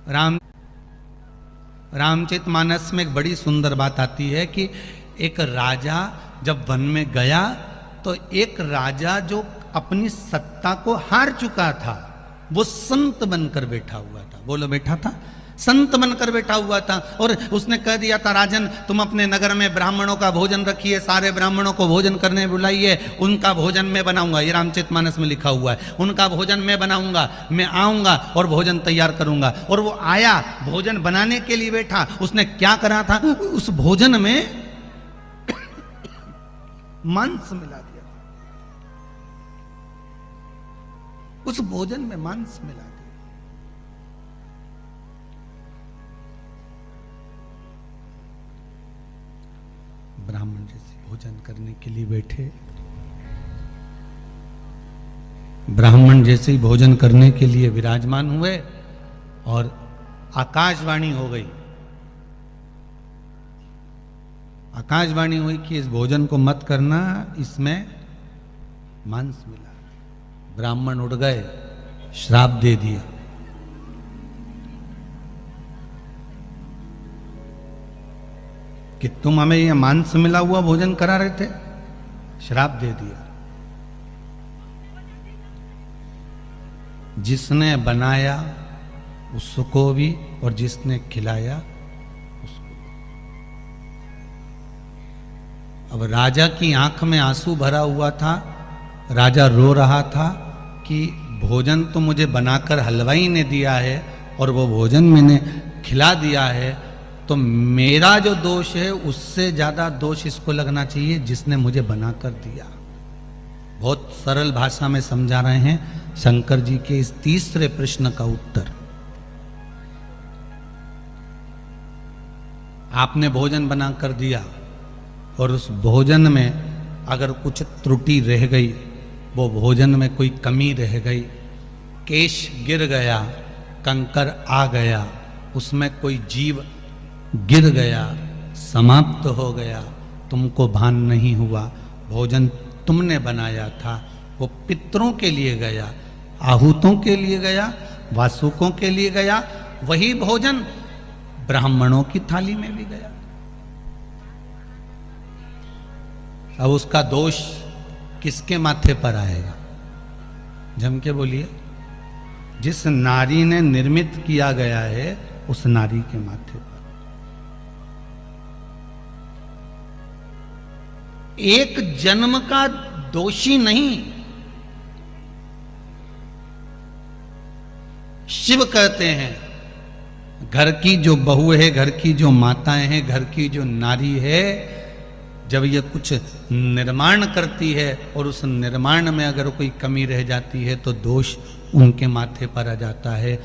राम रामचरितमानस में एक बड़ी सुंदर बात आती है कि एक राजा जब वन में गया तो एक राजा जो अपनी सत्ता को हार चुका था वो संत बनकर बैठा हुआ था। बोलो, बैठा था, संत बनकर बैठा हुआ था। और उसने कह दिया था, राजन तुम अपने नगर में ब्राह्मणों का भोजन रखिए, सारे ब्राह्मणों को भोजन करने बुलाइए, उनका भोजन मैं बनाऊंगा। ये रामचरितमानस में लिखा हुआ है, उनका भोजन मैं बनाऊंगा, मैं आऊंगा और भोजन तैयार करूंगा। और वो आया, भोजन बनाने के लिए बैठा। उसने क्या करा था, उस भोजन में मांस मिला दिया, उस भोजन में मांस मिला दिया। ब्राह्मण जैसे भोजन करने के लिए बैठे, ब्राह्मण जैसे ही भोजन करने के लिए विराजमान हुए और आकाशवाणी हो गई। आकाशवाणी हुई कि इस भोजन को मत करना, इसमें मांस मिला। ब्राह्मण उठ गए, श्राप दे दिया। कि तुम हमें यह मांस मिला हुआ भोजन करा रहे थे, श्राप दे दिया। जिसने बनाया उसको भी और जिसने खिलाया उसको। अब राजा की आंख में आंसू भरा हुआ था। राजा रो रहा था कि भोजन तो मुझे बनाकर हलवाई ने दिया है और वो भोजन मैंने खिला दिया है, तो मेरा जो दोष है उससे ज्यादा दोष इसको लगना चाहिए जिसने मुझे बनाकर दिया। बहुत सरल भाषा में समझा रहे हैं शंकर जी के इस तीसरे प्रश्न का उत्तर। आपने भोजन बनाकर दिया और उस भोजन में अगर कुछ त्रुटि रह गई, वो भोजन में कोई कमी रह गई, केश गिर गया, कंकर आ गया, उसमें कोई जीव गिर गया, समाप्त हो गया, तुमको भान नहीं हुआ, भोजन तुमने बनाया था, वो पितरों के लिए गया, आहूतों के लिए गया, वासुकों के लिए गया, वही भोजन ब्राह्मणों की थाली में भी गया। अब उसका दोष किसके माथे पर आएगा? जम के बोलिए। जिस नारी ने निर्मित किया गया है उस नारी के माथे पर। एक जन्म का दोषी नहीं। शिव कहते हैं घर की जो बहू है, घर की जो माताएं हैं, घर की जो नारी है, जब ये कुछ निर्माण करती है और उस निर्माण में अगर कोई कमी रह जाती है तो दोष उनके माथे पर आ जाता है।